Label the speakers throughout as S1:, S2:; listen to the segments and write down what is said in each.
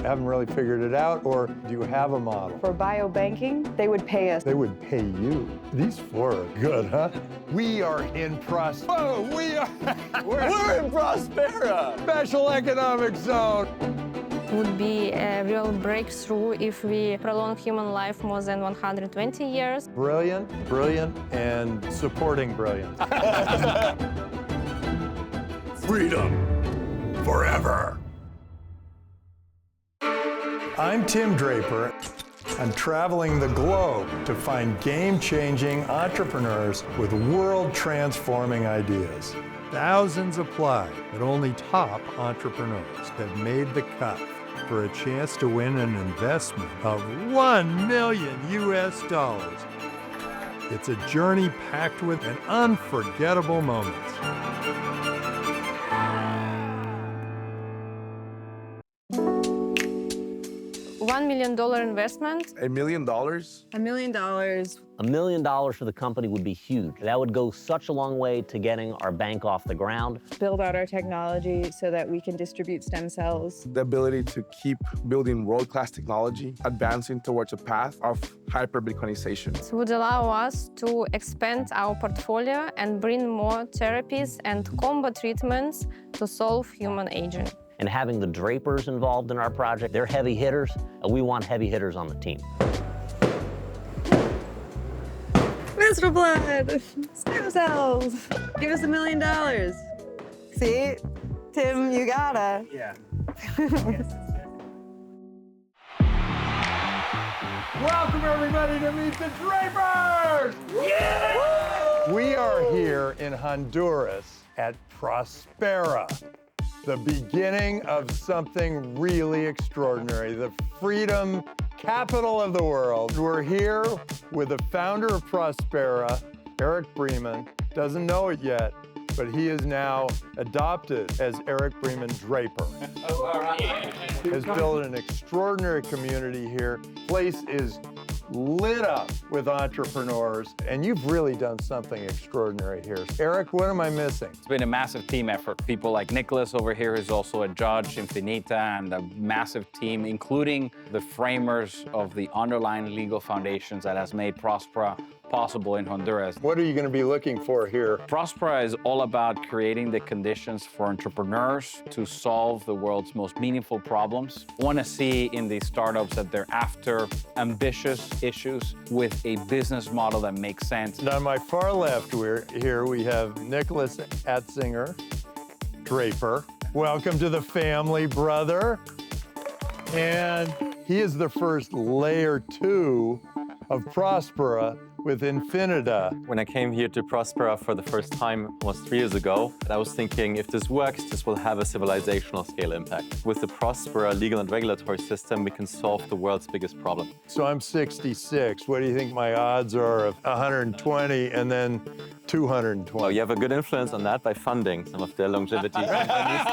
S1: Haven't really figured it out, or do you have a model?
S2: For biobanking, they would pay us.
S1: They would pay you. These four are good, huh? We are in Próspera. Oh, we're in Próspera. Special economic zone.
S3: Would be a real breakthrough if we prolong human life more than 120 years.
S1: Brilliant, brilliant, and supporting brilliance. Freedom forever. I'm Tim Draper. I'm traveling the globe to find game-changing entrepreneurs with world-transforming ideas. Thousands apply, but only top entrepreneurs have made the cut for a chance to win an investment of $1 million US. It's a journey packed with an unforgettable moments.
S3: $1 million investment.
S4: $1 million?
S2: $1 million.
S5: $1 million for the company would be huge. That would go such a long way to getting our bank off the ground.
S2: Build out our technology so that we can distribute stem cells.
S4: The ability to keep building world-class technology, advancing towards a path of hyper-Bitcoinization.
S3: It would allow us to expand our portfolio and bring more therapies and combo treatments to solve human aging.
S5: And having the Drapers involved in our project, they're heavy hitters, and we want heavy hitters on the team.
S2: Menstrual blood, stem cells. Give us $1 million. See, Tim, you gotta.
S4: Yeah.
S1: Welcome, everybody, to Meet the Drapers! Yeah! We are here in Honduras at Próspera, the beginning of something really extraordinary, the freedom capital of the world. We're here with the founder of Próspera, Eric Bremen. Doesn't know it yet, but he is now adopted as Eric Bremen Draper. Has built an extraordinary community here. Place is lit up with entrepreneurs, and you've really done something extraordinary here. Eric, what am I missing?
S6: It's been a massive team effort. People like Nicholas over here, who's also a judge, Infinita, and a massive team, including the framers of the underlying legal foundations that has made Próspera possible in Honduras.
S1: What are you going to be looking for here?
S6: Próspera is all about creating the conditions for entrepreneurs to solve the world's most meaningful problems. I want to see in these startups that they're after ambitious issues with a business model that makes sense.
S1: And on my far left, we have Nicholas Atzinger Draper. Welcome to the family, brother. And he is the first layer 2 of Próspera with Infinita.
S7: When I came here to Próspera for the first time almost 3 years ago, I was thinking if this works, this will have a civilizational scale impact. With the Próspera legal and regulatory system, we can solve the world's biggest problem.
S1: So I'm 66. What do you think my odds are of 120 and then 220?
S7: Well, you have a good influence on that by funding some of their longevity companies.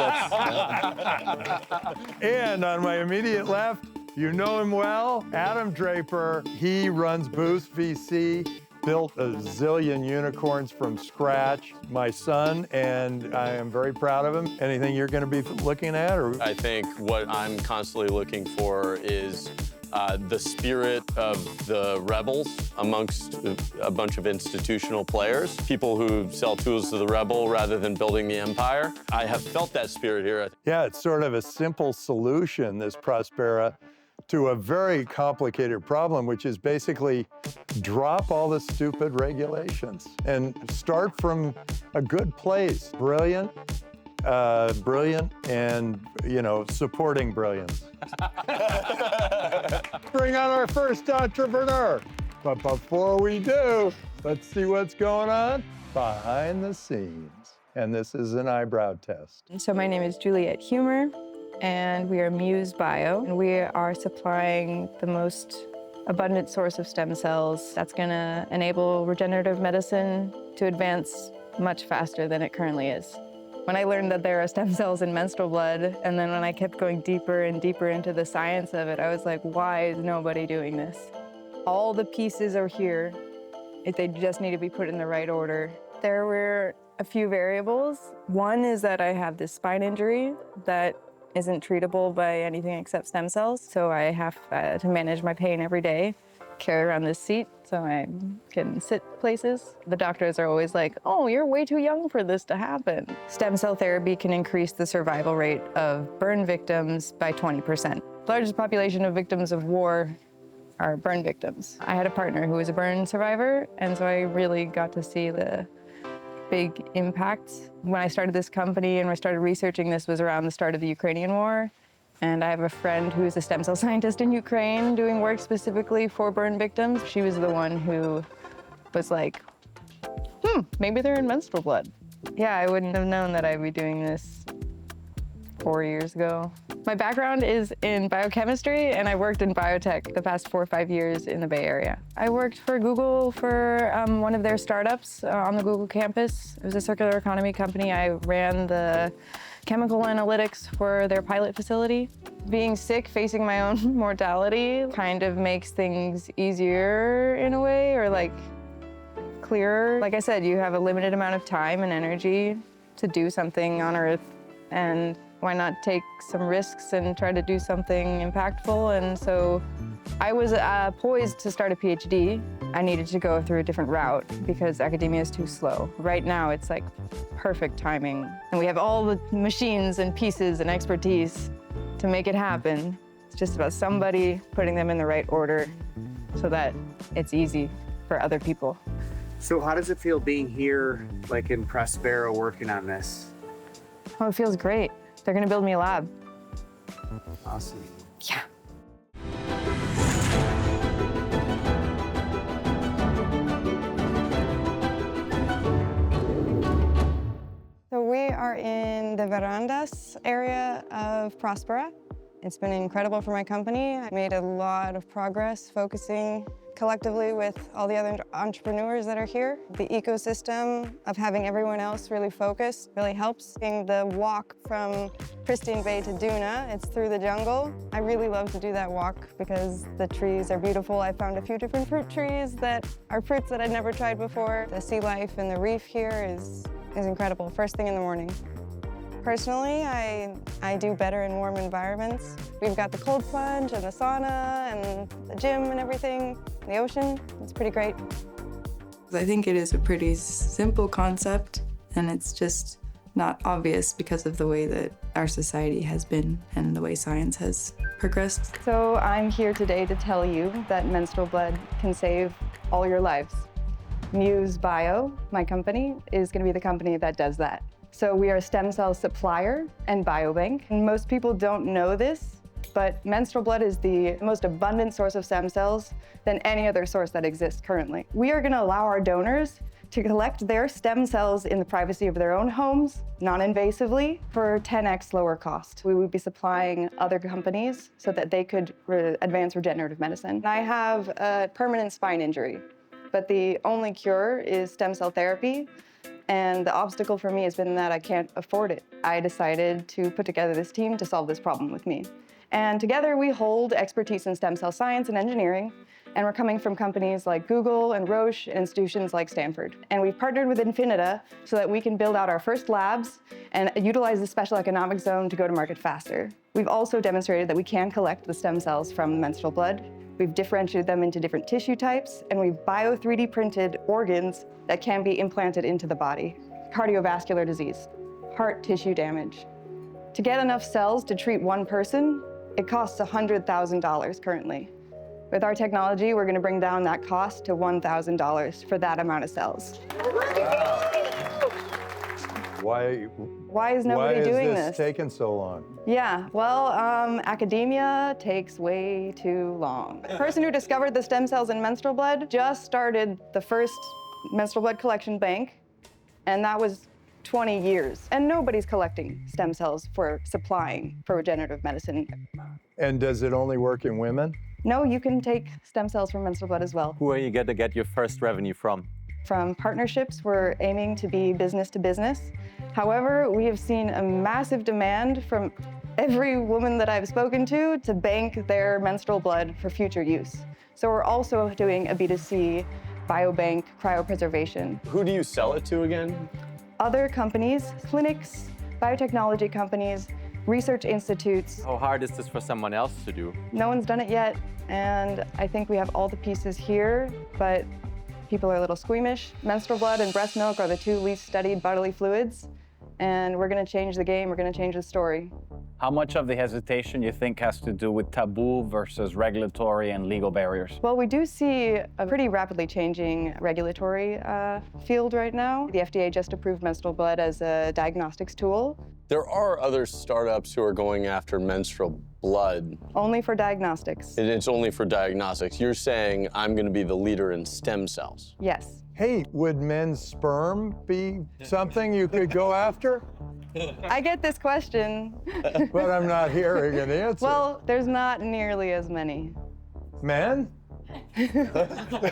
S1: And on my immediate left, you know him well, Adam Draper. He runs Boost VC, built a zillion unicorns from scratch. My son, and I am very proud of him. Anything you're going to be looking at? Or?
S8: I think what I'm constantly looking for is the spirit of the rebels amongst a bunch of institutional players, people who sell tools to the rebel rather than building the empire. I have felt that spirit here.
S1: Yeah, it's sort of a simple solution, this Próspera, to a very complicated problem, which is basically drop all the stupid regulations and start from a good place. Brilliant, and, supporting brilliance. Bring on our first entrepreneur. But before we do, let's see what's going on behind the scenes. And this is an eyebrow test.
S2: So my name is Juliette Humor, and we are Muse Bio, and we are supplying the most abundant source of stem cells that's gonna enable regenerative medicine to advance much faster than it currently is. When I learned that there are stem cells in menstrual blood, and then when I kept going deeper and deeper into the science of it, I was like, why is nobody doing this? All the pieces are here. They just need to be put in the right order. There were a few variables. One is that I have this spine injury that isn't treatable by anything except stem cells. So I have to manage my pain every day, carry around this seat so I can sit places. The doctors are always like, oh, you're way too young for this to happen. Stem cell therapy can increase the survival rate of burn victims by 20%. The largest population of victims of war are burn victims. I had a partner who was a burn survivor, and so I really got to see the big impact. When I started this company and I started researching this was around the start of the Ukrainian war. And I have a friend who is a stem cell scientist in Ukraine doing work specifically for burn victims. She was the one who was like, maybe they're in menstrual blood. Yeah, I wouldn't have known that I'd be doing this 4 years ago. My background is in biochemistry, and I worked in biotech the past 4 or 5 years in the Bay Area. I worked for Google for one of their startups on the Google campus. It was a circular economy company. I ran the chemical analytics for their pilot facility. Being sick, facing my own mortality, kind of makes things easier in a way, or like clearer. Like I said, you have a limited amount of time and energy to do something on Earth, and why not take some risks and try to do something impactful? And so I was poised to start a PhD. I needed to go through a different route because academia is too slow. Right now, it's like perfect timing. And we have all the machines and pieces and expertise to make it happen. It's just about somebody putting them in the right order so that it's easy for other people.
S9: So how does it feel being here, like in Próspera, working on this?
S2: Oh, it feels great. They're gonna build me a lab.
S9: Awesome.
S2: Yeah.
S10: So we are in the verandas area of Próspera. It's been incredible for my company. I made a lot of progress focusing collectively with all the other entrepreneurs that are here. The ecosystem of having everyone else really focused really helps. The walk from Pristine Bay to Duna, it's through the jungle. I really love to do that walk because the trees are beautiful. I found a few different fruit trees that are fruits that I'd never tried before. The sea life and the reef here is incredible, first thing in the morning. Personally, I do better in warm environments. We've got the cold plunge and the sauna and the gym and everything. The ocean, it's pretty great.
S11: I think it is a pretty simple concept, and it's just not obvious because of the way that our society has been and the way science has progressed.
S2: So I'm here today to tell you that menstrual blood can save all your lives. Muse Bio, my company, is going to be the company that does that. So we are a stem cell supplier and biobank. And most people don't know this, but menstrual blood is the most abundant source of stem cells than any other source that exists currently. We are going to allow our donors to collect their stem cells in the privacy of their own homes, non-invasively, for 10x lower cost. We would be supplying other companies so that they could advance regenerative medicine. I have a permanent spine injury, but the only cure is stem cell therapy. And the obstacle for me has been that I can't afford it. I decided to put together this team to solve this problem with me. And together we hold expertise in stem cell science and engineering, and we're coming from companies like Google and Roche and institutions like Stanford. And we've partnered with Infinita so that we can build out our first labs and utilize the special economic zone to go to market faster. We've also demonstrated that we can collect the stem cells from the menstrual blood. We've differentiated them into different tissue types, and we've bio-3D printed organs that can be implanted into the body. Cardiovascular disease, heart tissue damage. To get enough cells to treat one person, it costs $100,000 currently. With our technology, we're going to bring down that cost to $1,000 for that amount of cells. Why is nobody doing this?
S1: Why is this taking so long?
S2: Yeah, well, academia takes way too long. The person who discovered the stem cells in menstrual blood just started the first menstrual blood collection bank, and that was 20 years. And nobody's collecting stem cells for supplying for regenerative medicine.
S1: And does it only work in women?
S2: No, you can take stem cells from menstrual blood as well.
S7: Who are you going to get your first revenue from?
S2: From partnerships, we're aiming to be business to business. However, we have seen a massive demand from every woman that I've spoken to bank their menstrual blood for future use. So we're also doing a B2C biobank cryopreservation.
S8: Who do you sell it to again?
S2: Other companies, clinics, biotechnology companies, research institutes.
S7: How hard is this for someone else to do?
S2: No one's done it yet, and I think we have all the pieces here, but people are a little squeamish. Menstrual blood and breast milk are the two least studied bodily fluids, and we're gonna change the game, we're gonna change the story.
S6: How much of the hesitation you think has to do with taboo versus regulatory and legal barriers?
S2: Well, we do see a pretty rapidly changing regulatory field right now. The FDA just approved menstrual blood as a diagnostics tool.
S8: There are other startups who are going after menstrual blood.
S2: Only for diagnostics.
S8: And it's only for diagnostics. You're saying I'm going to be the leader in stem cells.
S2: Yes.
S1: Hey, would men's sperm be something you could go after?
S2: I get this question.
S1: But I'm not hearing an answer.
S2: Well, there's not nearly as many.
S1: Men?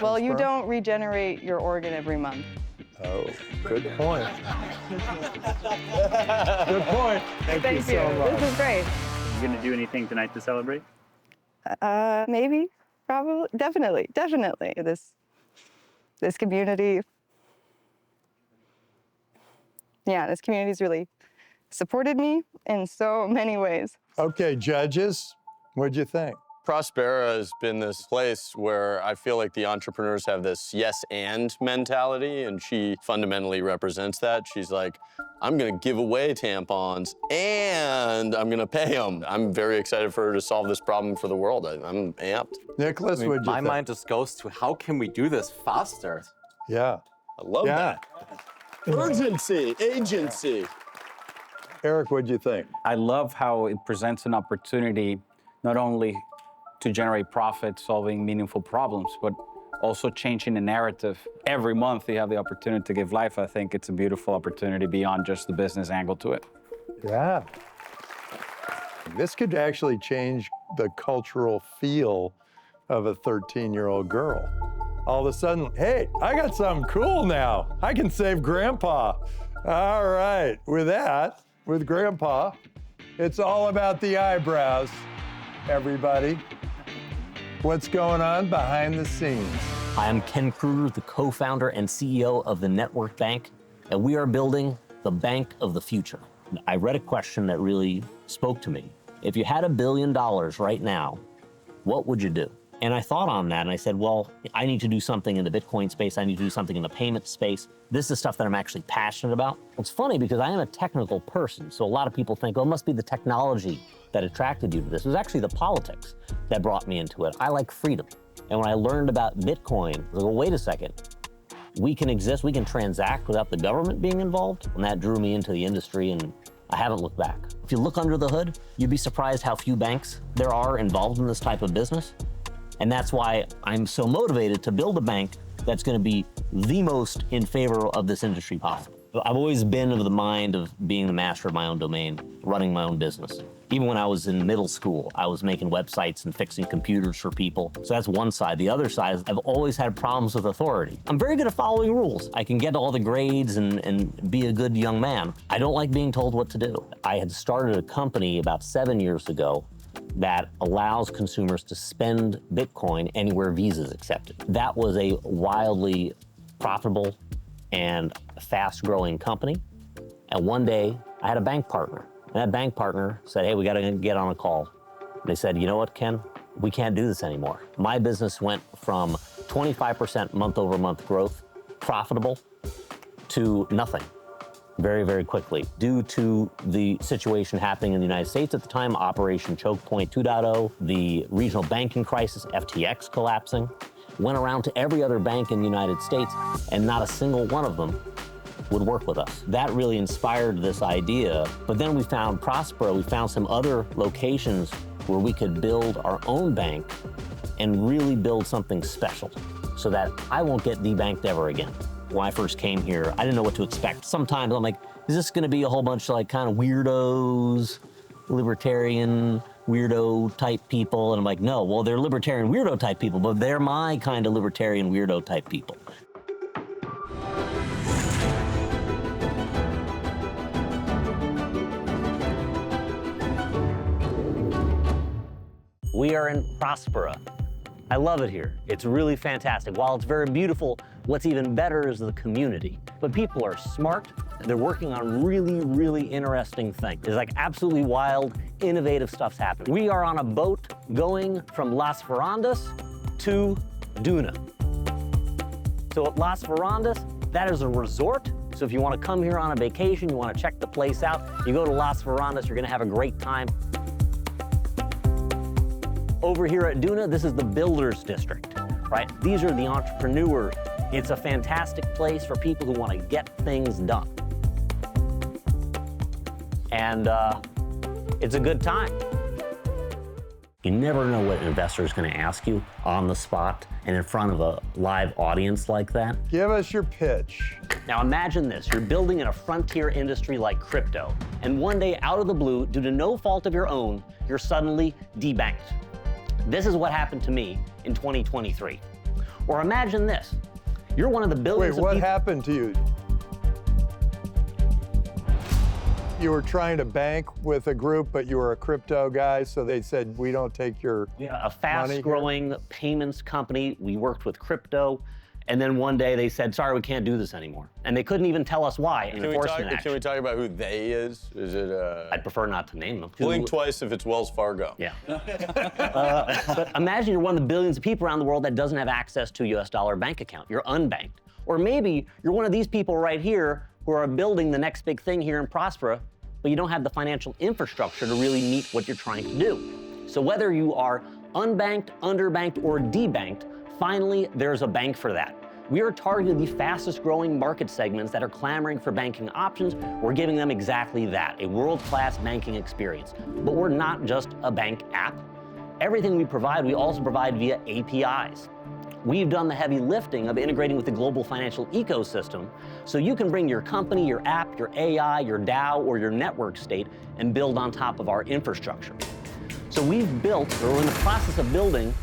S2: Well, you don't regenerate your organ every month.
S1: Oh, good point. Good point. Thank you so much.
S2: This is great.
S12: You gonna do anything tonight to celebrate?
S2: Maybe, probably, definitely. This community, this community's really supported me in so many ways.
S1: Okay, judges, what'd you think?
S8: Próspera has been this place where I feel like the entrepreneurs have this yes and mentality, and she fundamentally represents that. She's like, I'm gonna give away tampons and I'm gonna pay them. I'm very excited for her to solve this problem for the world. I'm amped.
S1: Nicholas, what'd you
S7: My
S1: think?
S7: mind just goes to how can we do this faster?
S1: Yeah.
S8: I love that. Urgency, agency.
S1: Eric, what'd you think?
S6: I love how it presents an opportunity not only to generate profit, solving meaningful problems, but also changing the narrative. Every month you have the opportunity to give life. I think it's a beautiful opportunity beyond just the business angle to it.
S1: Yeah. This could actually change the cultural feel of a 13-year-old girl. All of a sudden, hey, I got something cool now. I can save Grandpa. All right, with that, with Grandpa, it's all about the eyebrows, everybody. What's going on behind the scenes?
S5: I am Ken Kruger, the co-founder and CEO of the Network Bank, and we are building the bank of the future. I read a question that really spoke to me. If you had $1 billion right now, what would you do? And I thought on that and I said, well, I need to do something in the Bitcoin space. I need to do something in the payment space. This is stuff that I'm actually passionate about. It's funny because I am a technical person. So a lot of people think, oh, it must be the technology that attracted you to this. It was actually the politics that brought me into it. I like freedom. And when I learned about Bitcoin, I was like, well, wait a second. We can exist, we can transact without the government being involved. And that drew me into the industry and I haven't looked back. If you look under the hood, you'd be surprised how few banks there are involved in this type of business. And that's why I'm so motivated to build a bank that's going to be the most in favor of this industry possible. I've always been of the mind of being the master of my own domain, running my own business. Even when I was in middle school, I was making websites and fixing computers for people. So that's one side. The other side is I've always had problems with authority. I'm very good at following rules. I can get all the grades and be a good young man. I don't like being told what to do. I had started a company about 7 years ago that allows consumers to spend Bitcoin anywhere Visa is accepted. That was a wildly profitable and fast-growing company. And one day, I had a bank partner. And that bank partner said, hey, we gotta get on a call. They said, you know what, Ken? We can't do this anymore. My business went from 25% month-over-month growth, profitable, to nothing very, very quickly. Due to the situation happening in the United States at the time, Operation Choke Point 2.0, the regional banking crisis, FTX collapsing, went around to every other bank in the United States, and not a single one of them would work with us. That really inspired this idea. But then we found Próspera, we found some other locations where we could build our own bank and really build something special so that I won't get debanked ever again. When I first came here, I didn't know what to expect. Sometimes I'm like, is this gonna be a whole bunch of like kind of weirdos, libertarian, weirdo type people? And I'm like, no, well, they're libertarian weirdo type people, but they're my kind of libertarian weirdo type people. We are in Próspera, I love it here. It's really fantastic. While it's very beautiful, what's even better is the community. But people are smart. They're working on really, really interesting things. It's like absolutely wild, innovative stuff's happening. We are on a boat going from Las Verandas to Duna. So at Las Verandas, that is a resort. So if you want to come here on a vacation, you want to check the place out, you go to Las Verandas, you're going to have a great time. Over here at Duna, this is the Builders District, right? These are the entrepreneurs. It's a fantastic place for people who want to get things done. And it's a good time. You never know what an investor is going to ask you on the spot and in front of a live audience like that.
S1: Give us your pitch.
S5: Now imagine this, you're building in a frontier industry like crypto, and one day out of the blue, due to no fault of your own, you're suddenly debanked. This is what happened to me in 2023. Or imagine this, you're one of the billions of people.
S1: Wait, what happened to you? You were trying to bank with a group, but you were a crypto guy, so they said, we don't take your
S5: money. A fast-growing payments company. We worked with crypto, and then one day they said, sorry, we can't do this anymore. And they couldn't even tell us why.
S8: Can we talk about who they is? Is it?
S5: I'd prefer not to name them.
S8: Blink twice if it's Wells Fargo.
S5: Yeah. But imagine you're one of the billions of people around the world that doesn't have access to a US dollar bank account. You're unbanked. Or maybe you're one of these people right here who are building the next big thing here in Próspera, but you don't have the financial infrastructure to really meet what you're trying to do. So whether you are unbanked, underbanked, or debanked, finally, there's a bank for that. We are targeting the fastest growing market segments that are clamoring for banking options. We're giving them exactly that, a world-class banking experience. But we're not just a bank app. Everything we provide, we also provide via APIs. We've done the heavy lifting of integrating with the global financial ecosystem, so you can bring your company, your app, your AI, your DAO, or your network state and build on top of our infrastructure. So we've built, or we're in the process of building,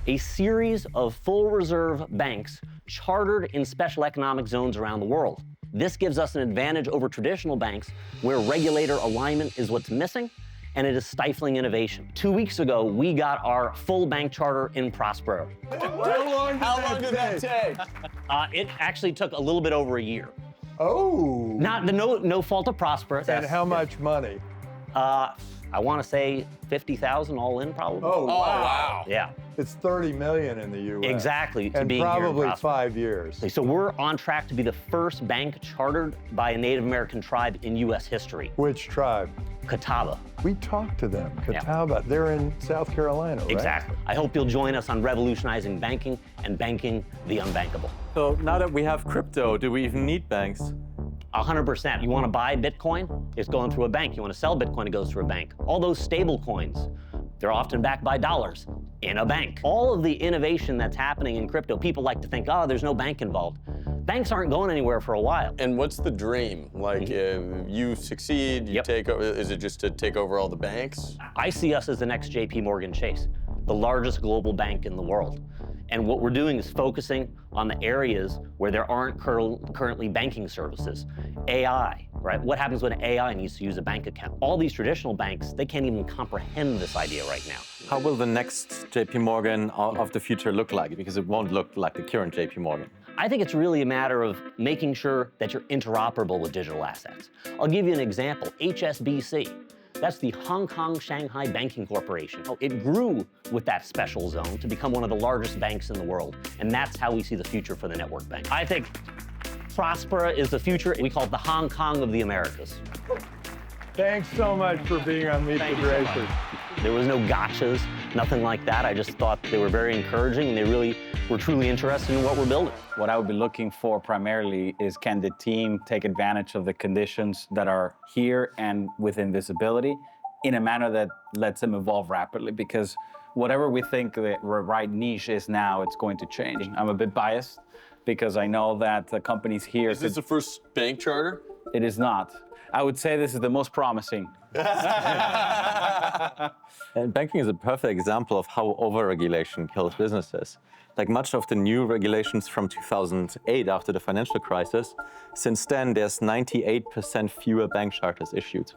S5: a series of full reserve banks chartered in special economic zones around the world. This gives us an advantage over traditional banks where regulator alignment is what's missing, and it is stifling innovation. 2 weeks ago, we got our full bank charter in Próspera.
S8: How long did that take?
S5: It actually took a little bit over a year.
S1: Oh.
S5: No fault of Próspera.
S1: And how much money?
S5: I want to say 50,000 all in, probably.
S1: Oh, wow.
S5: Yeah.
S1: It's 30 million in the U.S.
S5: Exactly.
S1: And probably 5 years.
S5: So we're on track to be the first bank chartered by a Native American tribe in U.S. history.
S1: Which tribe?
S5: Catawba.
S1: We talked to them, Catawba. Yeah. They're in South Carolina, right?
S5: Exactly. I hope you'll join us on revolutionizing banking and banking the unbankable.
S7: So now that we have crypto, do we even need banks?
S5: 100%. You want to buy Bitcoin? It's going through a bank. You want to sell Bitcoin? It goes through a bank. All those stable coins, they're often backed by dollars in a bank. All of the innovation that's happening in crypto, people like to think, oh, there's no bank involved. Banks aren't going anywhere for a while.
S8: And what's the dream? Like, if you succeed, you take over, is it just to take over all the banks?
S5: I see us as the next JP Morgan Chase, the largest global bank in the world. And what we're doing is focusing on the areas where there aren't currently banking services. AI, right? What happens when AI needs to use a bank account? All these traditional banks, they can't even comprehend this idea right now.
S7: How will the next JP Morgan of the future look like? Because it won't look like the current JP Morgan.
S5: I think it's really a matter of making sure that you're interoperable with digital assets. I'll give you an example, HSBC. That's the Hong Kong Shanghai Banking Corporation. It grew with that special zone to become one of the largest banks in the world. And that's how we see the future for the network bank. I think Próspera is the future. We call it the Hong Kong of the Americas.
S1: Thanks so much for being on Meet the Drapers.
S5: There was no gotchas, nothing like that. I just thought they were very encouraging and they really were truly interested in what we're building.
S6: What I would be looking for primarily is, can the team take advantage of the conditions that are here and within visibility in a manner that lets them evolve rapidly? Because whatever we think the right niche is now, it's going to change. I'm a bit biased because I know that the companies here...
S8: Is this the first bank charter?
S6: It is not. I would say this is the most promising.
S7: And banking is a perfect example of how overregulation kills businesses. Like much of the new regulations from 2008 after the financial crisis, since then there's 98% fewer bank charters issued.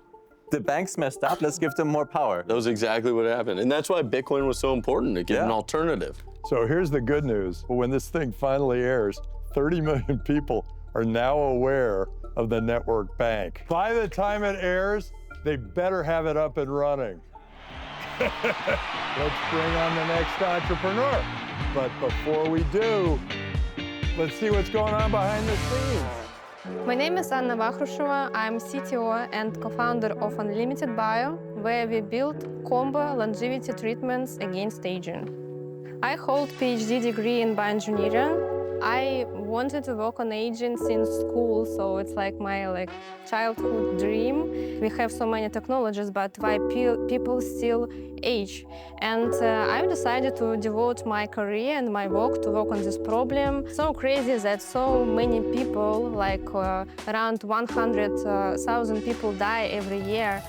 S7: The banks messed up, let's give them more power.
S8: That was exactly what happened. And that's why Bitcoin was so important, to get an alternative.
S1: So here's the good news. When this thing finally airs, 30 million people are now aware of the network bank. By the time it airs, they better have it up and running. Let's bring on the next entrepreneur. But before we do, let's see what's going on behind the scenes.
S3: My name is Anna Vakhrusheva. I'm CTO and co-founder of Unlimited Bio, where we build combo longevity treatments against aging. I hold PhD degree in bioengineering. I wanted to work on aging since school, so it's like my childhood dream. We have so many technologies, but why people still age? And I've decided to devote my career and my work to work on this problem. So crazy that so many people, around 100,000 people die every year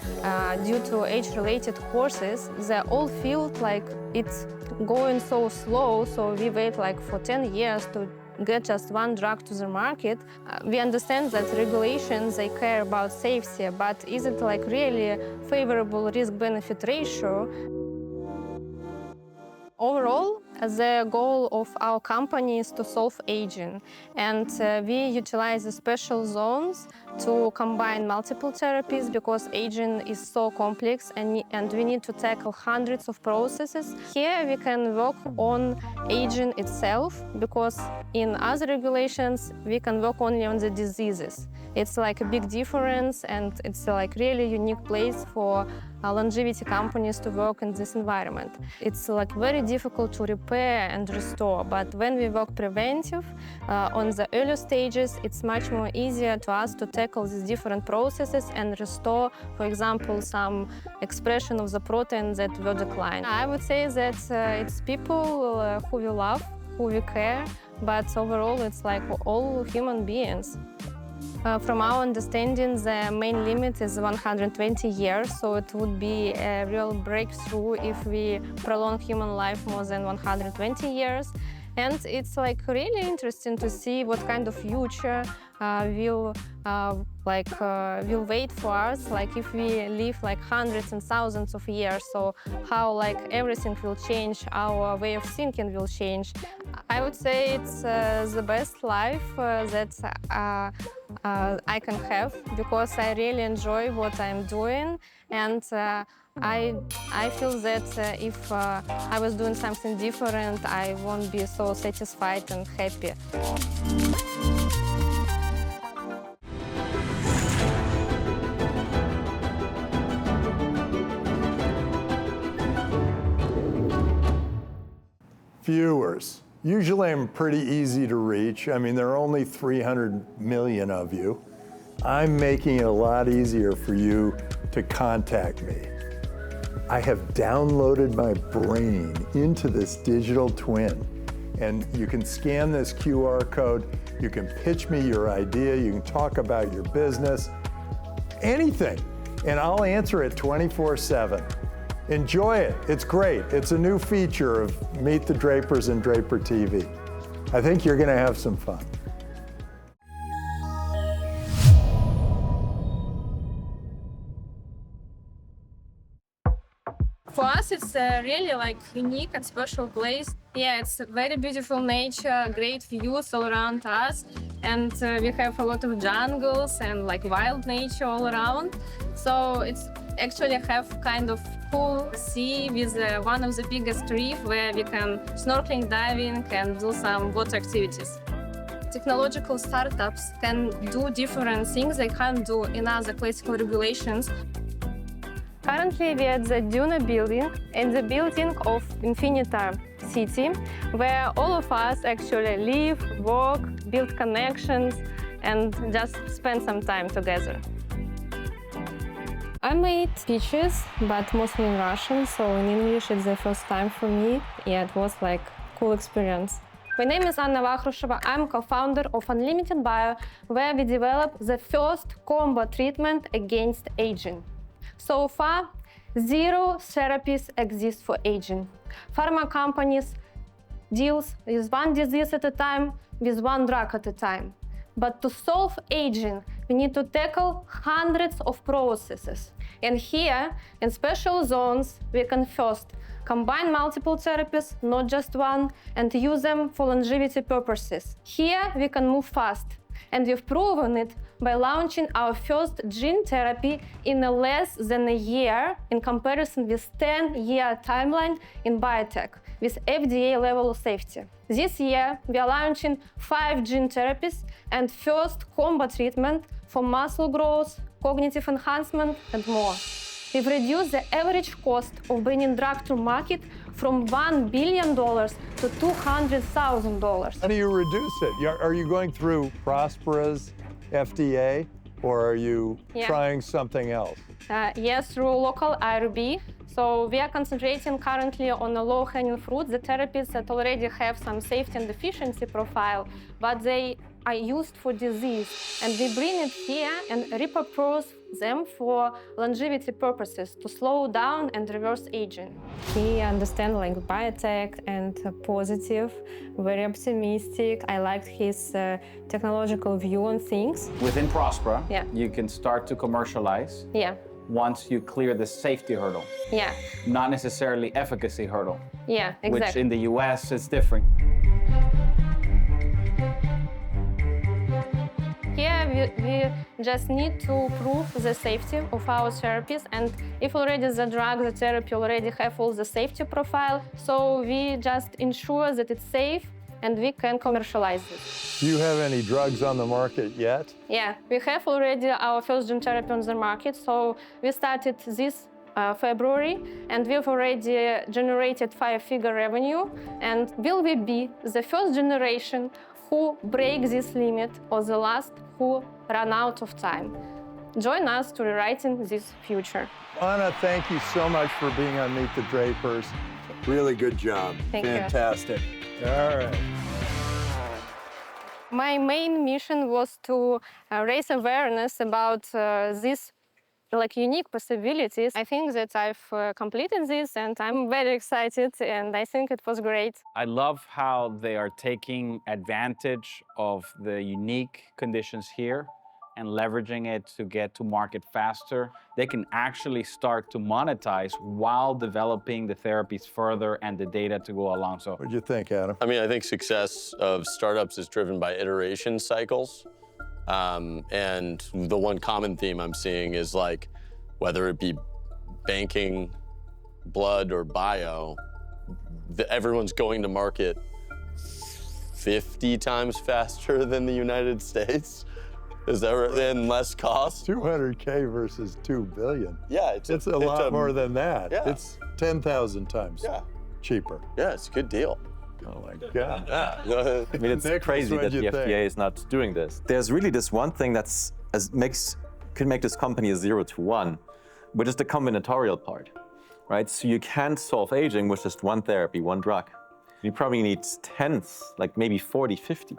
S3: due to age-related causes. They all feel like it's going so slow, so we wait for 10 years to get just one drug to the market. We understand that regulations, they care about safety, but is it really favorable risk-benefit ratio? Overall, the goal of our company is to solve aging, and we utilize the special zones to combine multiple therapies because aging is so complex and we need to tackle hundreds of processes. Here we can work on aging itself because in other regulations we can work only on the diseases. It's a big difference, and it's a really unique place for longevity companies to work in this environment. It's very difficult to repair and restore, but when we work preventive on the early stages, it's much more easier to us to tackle these different processes and restore, for example, some expression of the protein that were declined. I would say that it's people who we love, who we care, but overall it's all human beings. From our understanding, the main limit is 120 years, so it would be a real breakthrough if we prolong human life more than 120 years. And it's really interesting to see what kind of future will wait for us, if we live hundreds and thousands of years. So how everything will change, our way of thinking will change. I would say it's the best life that I can have because I really enjoy what I'm doing, and I feel that if I was doing something different, I won't be so satisfied and happy.
S1: Viewers. Usually I'm pretty easy to reach. I mean, there are only 300 million of you. I'm making it a lot easier for you to contact me. I have downloaded my brain into this digital twin, and you can scan this QR code, you can pitch me your idea, you can talk about your business, anything, and I'll answer it 24/7. Enjoy it, it's great. It's a new feature of Meet the Drapers and DraperTV. I think you're gonna have some fun.
S3: For us, it's really unique and special place. Yeah, it's very beautiful nature, great views all around us, and we have a lot of jungles and wild nature all around. So it's actually have kind of cool sea with one of the biggest reef where we can snorkeling, diving, and do some water activities. Technological startups can do different things they can't do in other classical regulations. Currently, we are at the Duna building, in the building of Infinita city, where all of us actually live, work, build connections, and just spend some time together. I made speeches, but mostly in Russian, so in English it's the first time for me. Yeah, it was cool experience. My name is Anna Vakhrusheva. I'm co-founder of Unlimited Bio, where we developed the first combo treatment against aging. So far, 0 therapies exist for aging. Pharma companies deal with one disease at a time, with one drug at a time. But to solve aging, we need to tackle hundreds of processes. And here, in special zones, we can first combine multiple therapies, not just one, and use them for longevity purposes. Here, we can move fast. And we've proven it by launching our first gene therapy in less than a year in comparison with 10-year timeline in biotech with FDA level of safety. This year, we are launching 5 gene therapies and first combo treatment for muscle growth, cognitive enhancement, and more. We've reduced the average cost of bringing drug to market from $1 billion to $200,000.
S1: How do you reduce it? Are you going through Próspera's FDA, or are you trying something else?
S3: Yes, through local IRB. So we are concentrating currently on the low-hanging fruit, the therapies that already have some safety and efficiency profile, but they are used for disease. And we bring it here and repurpose them for longevity purposes to slow down and reverse aging. We understand like biotech and positive, very optimistic. I liked his technological view on things.
S6: Within Próspera, you can start to commercialize. Once you clear the safety hurdle. Not necessarily efficacy hurdle.
S3: Exactly.
S6: Which in the US is different.
S3: Here we just need to prove the safety of our therapies, and if already the drug, the therapy already have all the safety profile, so we just ensure that it's safe and we can commercialize it.
S1: Do you have any drugs on the market yet?
S3: We have already our first gene therapy on the market, so we started this February, and we've already generated 5-figure revenue, and will we be the first generation who break this limit or the last who run out of time? Join us to rewriting this future.
S1: Anna, thank you so much for being on Meet the Drapers. Really good job.
S3: Thank you.
S1: Fantastic. All right.
S3: My main mission was to raise awareness about these unique possibilities. I think that I've completed this, and I'm very excited, and I think it was great.
S6: I love how they are taking advantage of the unique conditions here and leveraging it to get to market faster. They can actually start to monetize while developing the therapies further and the data to go along. So,
S1: what do you think, Adam?
S8: I mean, I think success of startups is driven by iteration cycles. And the one common theme I'm seeing is like, whether it be banking, blood, or bio, everyone's going to market 50 times faster than the United States. Is that right? And less cost?
S1: 200K versus 2 billion.
S8: Yeah,
S1: it's a lot more than that.
S8: Yeah.
S1: It's 10,000 times cheaper.
S8: Yeah, it's a good deal.
S1: Oh my God.
S8: Yeah.
S7: I mean, it's crazy that the FDA is not doing this. There's really this one thing that's could make this company a 0 to 1, which is the combinatorial part, right? So you can't solve aging with just one therapy, one drug. You probably need tens, like maybe 40, 50,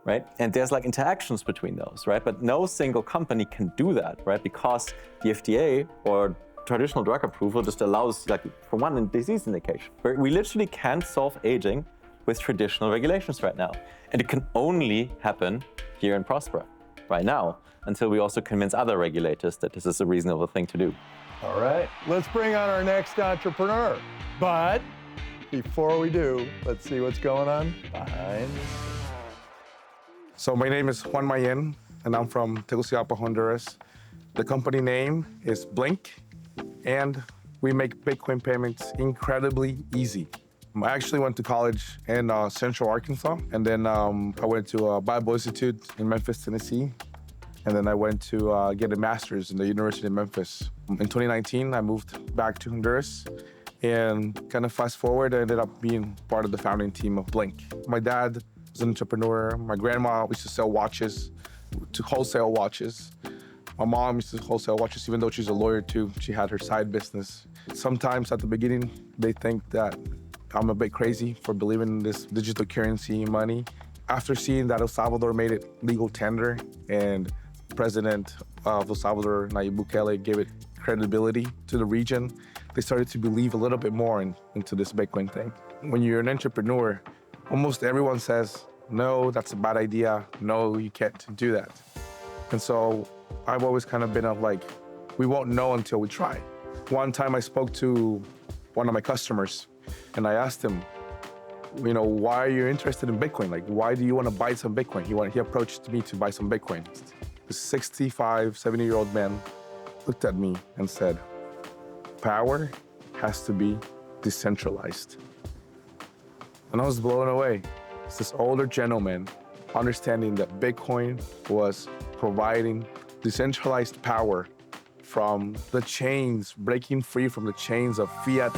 S7: right? And there's like interactions between those, right? But no single company can do that, right? Because the FDA or traditional drug approval just allows like for one disease indication. We literally can't solve aging with traditional regulations right now. And it can only happen here in Próspera right now, until we also convince other regulators that this is a reasonable thing to do.
S1: All right, let's bring on our next entrepreneur. But before we do, let's see what's going on behind the scenes.
S4: So my name is Juan Mayen, and I'm from Tegucigalpa, Honduras. The company name is Blink, and we make Bitcoin payments incredibly easy. I actually went to college in Central Arkansas, and then I went to Bible Institute in Memphis, Tennessee, and then I went to get a master's in the University of Memphis. In 2019, I moved back to Honduras, and kind of fast forward, I ended up being part of the founding team of Blink. My dad was an entrepreneur. My grandma used to sell watches, to wholesale watches. My mom used to wholesale watches, even though she's a lawyer too. She had her side business. Sometimes at the beginning, they think that I'm a bit crazy for believing in this digital currency money. After seeing that El Salvador made it legal tender and President of El Salvador, Nayib Bukele, gave it credibility to the region, they started to believe a little bit more into this Bitcoin thing. When you're an entrepreneur, almost everyone says, no, that's a bad idea. No, you can't do that. And so I've always kind of been of like, we won't know until we try. One time I spoke to one of my customers and I asked him, you know, why are you interested in Bitcoin? Like, why do you want to buy some Bitcoin? He approached me to buy some Bitcoin. This 65, 70-year-old man looked at me and said, power has to be decentralized. And I was blown away. It's this older gentleman understanding that Bitcoin was providing decentralized power from the chains, breaking free from the chains of fiat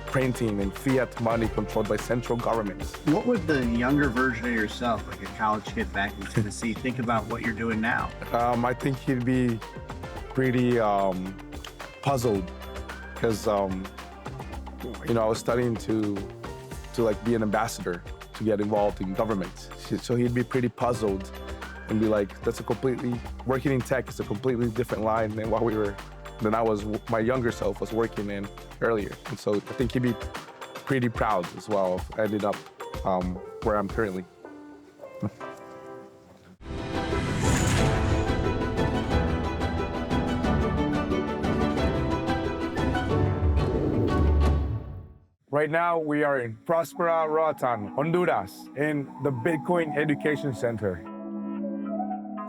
S4: printing and fiat money controlled by central governments.
S9: What would the younger version of yourself, like a college kid back in Tennessee, think about what you're doing now?
S4: I think he'd be pretty puzzled because, you know, I was studying to like be an ambassador, to get involved in government. So he'd be pretty puzzled and be like, working in tech is a completely different line than my younger self was working in earlier. And so I think he'd be pretty proud as well of ending up where I'm currently. Right now, we are in Próspera, Roatán, Honduras, in the Bitcoin Education Center.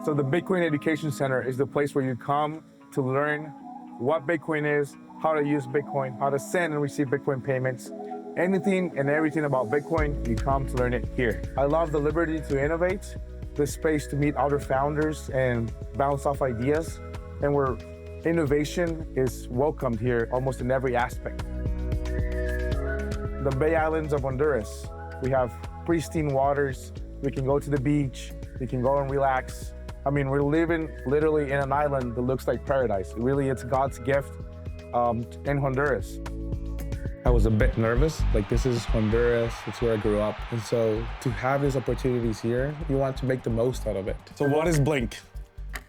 S4: So the Bitcoin Education Center is the place where you come to learn what Bitcoin is, how to use Bitcoin, how to send and receive Bitcoin payments. Anything and everything about Bitcoin, you come to learn it here. I love the liberty to innovate, the space to meet other founders and bounce off ideas, and where innovation is welcomed here almost in every aspect. The Bay Islands of Honduras, we have pristine waters, we can go to the beach, we can go and relax. I mean, we're living literally in an island that looks like paradise. Really, it's God's gift in Honduras. I was a bit nervous, like this is Honduras, it's where I grew up. And so to have these opportunities here, you want to make the most out of it. So what is Blink?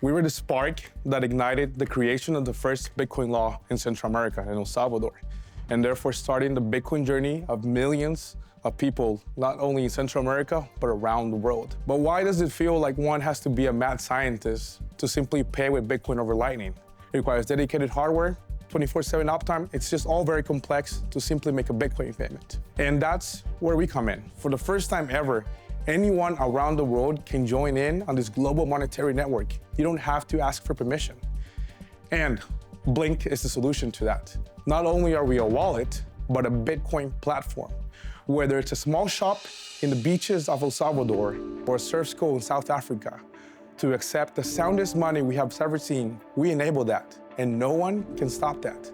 S4: We were the spark that ignited the creation of the first Bitcoin law in Central America, in El Salvador, and therefore starting the Bitcoin journey of millions of people, not only in Central America, but around the world. But why does it feel like one has to be a mad scientist to simply pay with Bitcoin over Lightning? It requires dedicated hardware, 24/7 uptime. It's just all very complex to simply make a Bitcoin payment. And that's where we come in. For the first time ever, anyone around the world can join in on this global monetary network. You don't have to ask for permission. And Blink is the solution to that. Not only are we a wallet, but a Bitcoin platform. Whether it's a small shop in the beaches of El Salvador or a surf school in South Africa, to accept the soundest money we have ever seen, we enable that, and no one can stop that.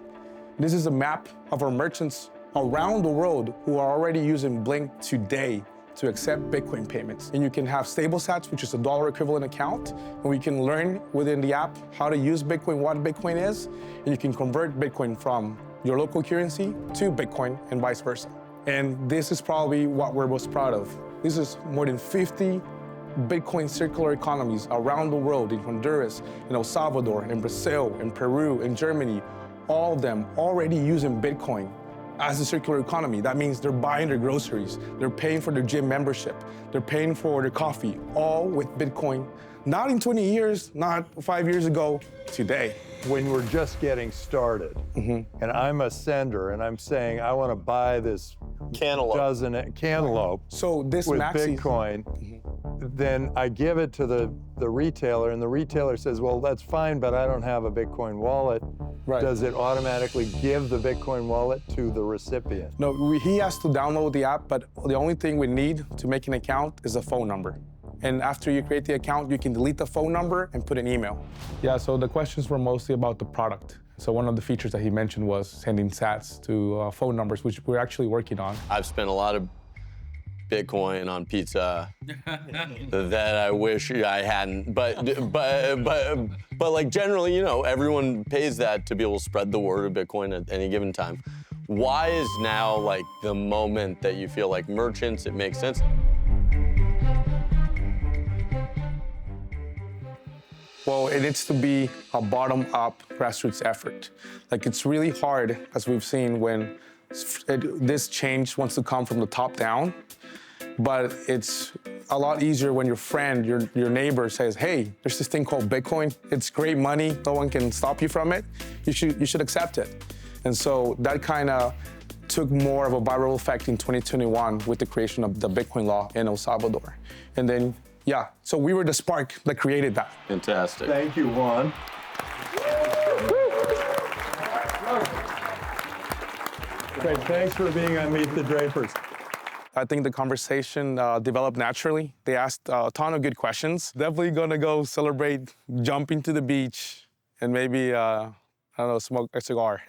S4: This is a map of our merchants around the world who are already using Blink today to accept Bitcoin payments. And you can have StableSats, which is a dollar equivalent account, and we can learn within the app how to use Bitcoin, what Bitcoin is, and you can convert Bitcoin from your local currency to Bitcoin and vice versa. And this is probably what we're most proud of. This is more than 50 Bitcoin circular economies around the world, in Honduras, in El Salvador, in Brazil, in Peru, in Germany, all of them already using Bitcoin as a circular economy. That means they're buying their groceries, they're paying for their gym membership, they're paying for their coffee, all with Bitcoin. Not in 20 years, not 5 years ago, today.
S1: When we're just getting started, and I'm a sender, and I'm saying I want to buy this cantaloupe
S4: so this
S1: with
S4: maxi
S1: Bitcoin, then I give it to the retailer, and the retailer says, well, that's fine, but I don't have a Bitcoin wallet.
S4: Right.
S1: Does it automatically give the Bitcoin wallet to the recipient?
S4: No, he has to download the app, but the only thing we need to make an account is a phone number. And after you create the account, you can delete the phone number and put an email. Yeah, so the questions were mostly about the product. So one of the features that he mentioned was sending sats to phone numbers, which we're actually working on.
S8: I've spent a lot of Bitcoin on pizza that I wish I hadn't. But like generally, you know, everyone pays that to be able to spread the word of Bitcoin at any given time. Why is now like the moment that you feel like merchants, it makes sense?
S4: Well, it needs to be a bottom-up grassroots effort. Like, it's really hard, as we've seen, when this change wants to come from the top down. But it's a lot easier when your friend, your neighbor says, hey, there's this thing called Bitcoin. It's great money. No one can stop you from it. You should accept it. And so that kind of took more of a viral effect in 2021 with the creation of the Bitcoin law in El Salvador. And then, yeah, so we were the spark that created that.
S8: Fantastic.
S1: Thank you, Juan. Great, thanks for being on Meet the Drapers.
S4: I think the conversation developed naturally. They asked a ton of good questions. Definitely gonna go celebrate, jump into the beach, and maybe, I don't know, smoke a cigar.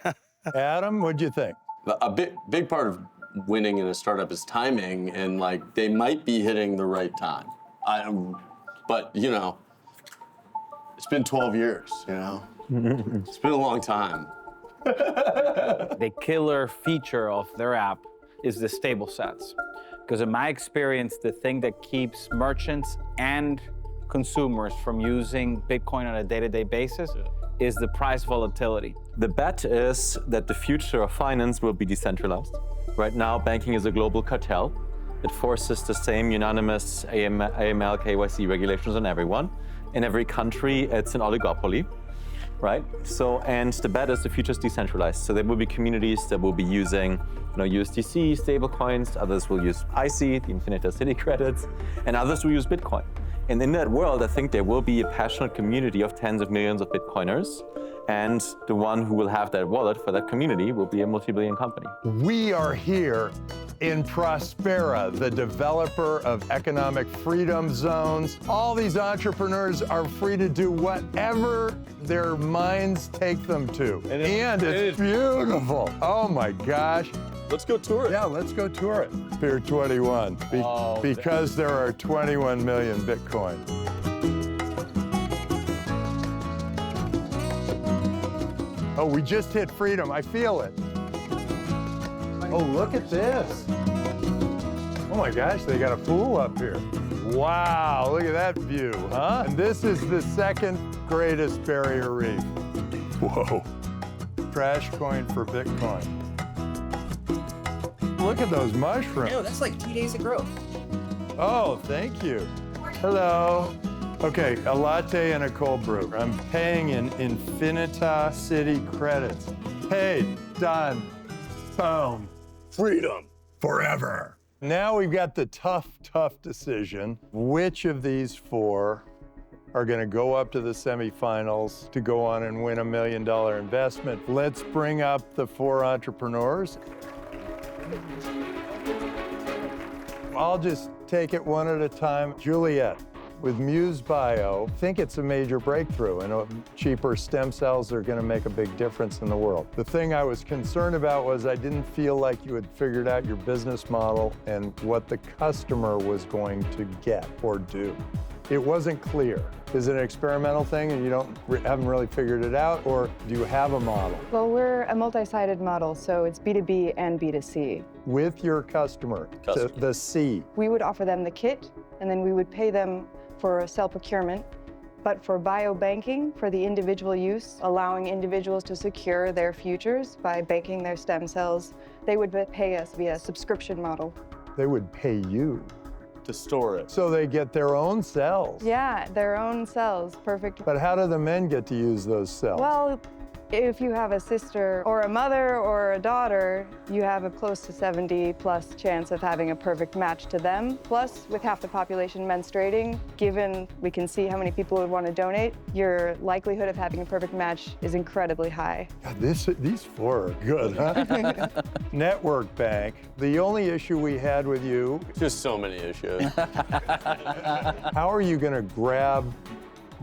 S1: Adam, what'd you think?
S8: A big part of winning in a startup is timing, and like they might be hitting the right time. But you know, it's been 12 years. You know, it's been a long time.
S6: The killer feature of their app is the stable sets. Because in my experience, the thing that keeps merchants and consumers from using Bitcoin on a day-to-day basis is the price volatility.
S7: The bet is that the future of finance will be decentralized. Right now, banking is a global cartel. It forces the same unanimous AML, KYC regulations on everyone. In every country, it's an oligopoly, right? So, and the bet is the future is decentralized. So there will be communities that will be using USDC, stablecoins, others will use IC, the Infinita City credits, and others will use Bitcoin. And in that world, I think there will be a passionate community of tens of millions of Bitcoiners, and the one who will have that wallet for that community will be a multi-billion company.
S1: We are here in Próspera, the developer of economic freedom zones. All these entrepreneurs are free to do whatever their minds take them to. And it's beautiful. Oh my gosh.
S8: Let's go tour it.
S1: Yeah, let's go tour it. Pier 21, because there are 21 million Bitcoin. Oh, we just hit freedom. I feel it. Oh, look at this. Oh my gosh, they got a pool up here. Wow, look at that view, huh? And this is the second greatest barrier reef. Whoa. Trash coin for Bitcoin. Look at those mushrooms.
S13: No, that's like 2 days of growth.
S1: Oh, thank you. Hello. Okay, a latte and a cold brew. I'm paying in Infinita City credits. Paid, done, boom. Freedom forever. Now we've got the tough decision. Which of these four are gonna go up to the semifinals to go on and win $1 million investment? Let's bring up the four entrepreneurs. I'll just take it one at a time. Juliette, with Muse Bio, I think it's a major breakthrough, and cheaper stem cells are gonna make a big difference in the world. The thing I was concerned about was I didn't feel like you had figured out your business model and what the customer was going to get or do. It wasn't clear. Is it an experimental thing and you haven't really figured it out, or do you have a model?
S2: Well, we're a multi-sided model, so it's B2B and B2C.
S1: With your customer. The C.
S2: We would offer them the kit, and then we would pay them for cell procurement. But for biobanking, for the individual use, allowing individuals to secure their futures by banking their stem cells, they would pay us via a subscription model.
S1: They would pay you
S8: to store it.
S1: So they get their own cells.
S2: Yeah, their own cells, perfect.
S1: But how do the men get to use those cells?
S2: Well, if you have a sister or a mother or a daughter, you have a close to 70+ chance of having a perfect match to them. Plus, with half the population menstruating, given we can see how many people would want to donate, your likelihood of having a perfect match is incredibly high.
S1: God, these four are good, huh? Network bank. The only issue we had with you...
S8: Just so many issues.
S1: How are you going to grab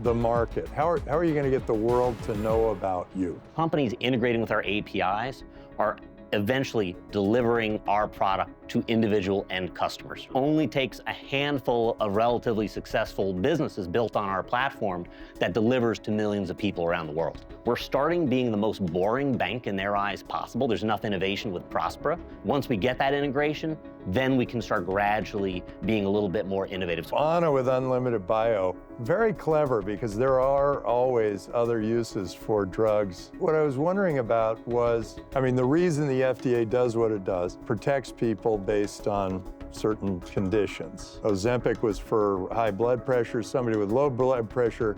S1: the market? How are you going to get the world to know about you?
S5: Companies integrating with our APIs are eventually delivering our product to individual end customers. Only takes a handful of relatively successful businesses built on our platform that delivers to millions of people around the world. We're starting being the most boring bank in their eyes possible. There's enough innovation with Próspera. Once we get that integration, then we can start gradually being a little bit more innovative.
S1: Anna with Unlimited Bio, very clever because there are always other uses for drugs. What I was wondering about was, I mean, the reason the FDA does what it does, protects people based on certain conditions. Ozempic was for high blood pressure. Somebody with low blood pressure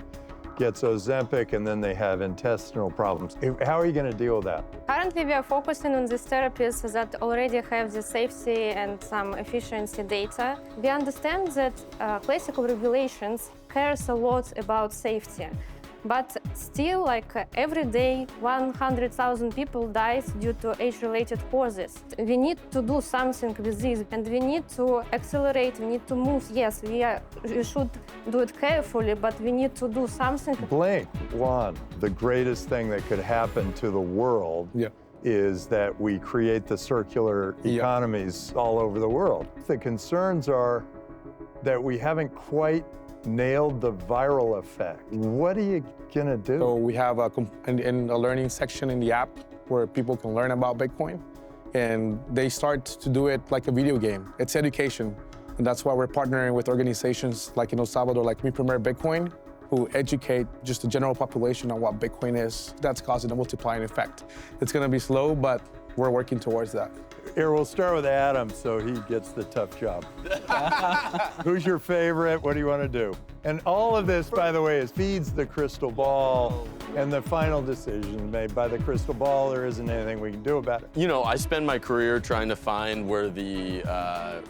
S1: gets Ozempic, and then they have intestinal problems. How are you going to deal with that?
S3: Currently, we are focusing on these therapies that already have the safety and some efficiency data. We understand that classical regulations cares a lot about safety. But still, every day, 100,000 people dies due to age-related causes. We need to do something with this, and we need to accelerate, we need to move. Yes, we should do it carefully, but we need to do something.
S1: Blink, Juan, the greatest thing that could happen to the world is that we create the circular economies all over the world. The concerns are that we haven't quite nailed the viral effect. What are you gonna do?
S4: So we have in a learning section in the app where people can learn about Bitcoin, and they start to do it like a video game. It's education, and that's why we're partnering with organizations like in El Salvador, like Mi Primer Bitcoin, who educate just the general population on what Bitcoin is. That's causing a multiplying effect. It's gonna be slow, but we're working towards that.
S1: Here, we'll start with Adam so he gets the tough job. Who's your favorite? What do you want to do? And all of this, by the way, feeds the crystal ball, and the final decision made by the crystal ball. There isn't anything we can do about it.
S8: You know, I spend my career trying to find where the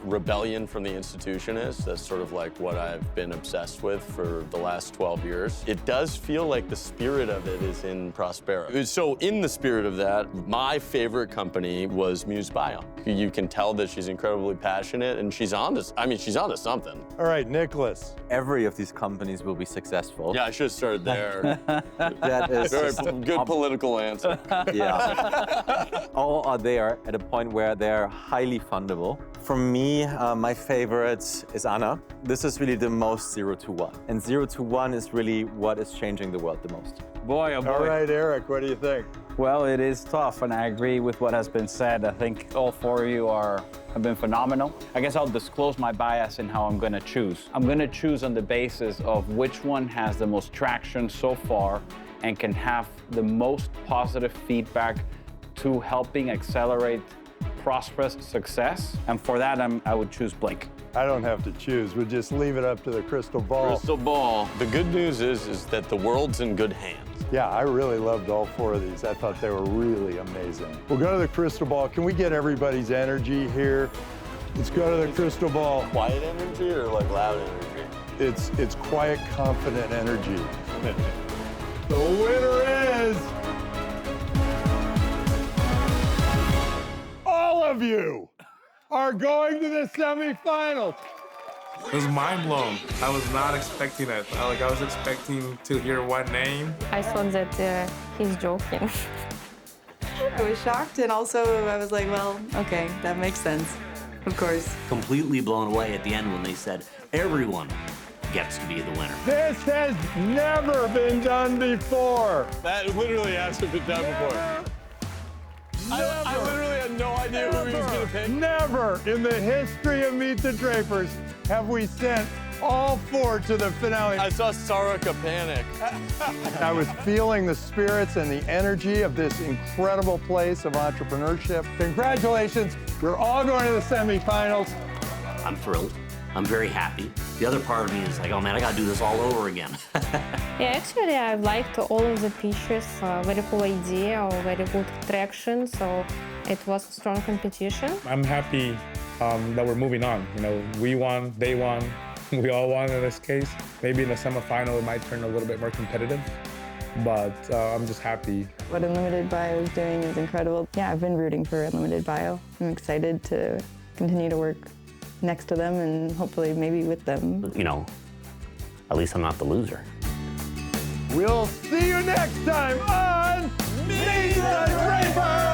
S8: rebellion from the institution is. That's sort of like what I've been obsessed with for the last 12 years. It does feel like the spirit of it is in Próspera. So in the spirit of that, my favorite company was Muse Bio. You can tell that she's incredibly passionate, and she's on to, she's on to something.
S1: All right, Nicholas.
S7: Every of these companies will be successful.
S8: Yeah, I should have started there.
S7: That is
S8: very good political answer.
S7: Yeah. All are there at a point where they're highly fundable. For me, my favorite is Anna. This is really the most 0 to 1. And 0 to 1 is really what is changing the world the most.
S6: Boy, oh boy.
S1: All right, Eric, what do you think?
S6: Well, it is tough, and I agree with what has been said. I think all four of you have been phenomenal. I guess I'll disclose my bias in how I'm going to choose. I'm going to choose on the basis of which one has the most traction so far and can have the most positive feedback to helping accelerate Próspera's success. And for that, I would choose Blink.
S1: I don't have to choose. We'll just leave it up to the crystal ball.
S8: Crystal ball. The good news is that the world's in good hands.
S1: Yeah, I really loved all four of these. I thought they were really amazing. We'll go to the crystal ball. Can we get everybody's energy here? Let's go to the crystal ball.
S8: Quiet energy or like loud energy?
S1: It's quiet, confident energy. The winner is all of you are going to the semifinals.
S4: It was mind blown. I was not expecting it. I was expecting to hear one name.
S3: I thought that he's joking.
S11: I was shocked, and also I was like, well, okay, that makes sense. Of course.
S5: Completely blown away at the end when they said everyone gets to be the winner.
S1: This has never been done before.
S8: That literally hasn't been done before. I literally had no idea who he was going to pick.
S1: Never in the history of Meet the Drapers have we sent all four to the finale.
S8: I saw Sarika panic.
S1: I was feeling the spirits and the energy of this incredible place of entrepreneurship. Congratulations, you're all going to the semifinals.
S5: I'm thrilled. I'm very happy. The other part of me is like, oh man, I gotta do this all over again.
S3: Yeah, actually, I liked all of the pitches. Very cool idea, very good traction. So it was a strong competition.
S4: I'm happy that we're moving on. You know, we won, they won, we all won in this case. Maybe in the semifinal, it might turn a little bit more competitive, but I'm just happy.
S2: What Unlimited Bio is doing is incredible. Yeah, I've been rooting for Unlimited Bio. I'm excited to continue to work next to them and hopefully maybe with them.
S5: You know, at least I'm not the loser.
S1: We'll see you next time on Meet the Drapers!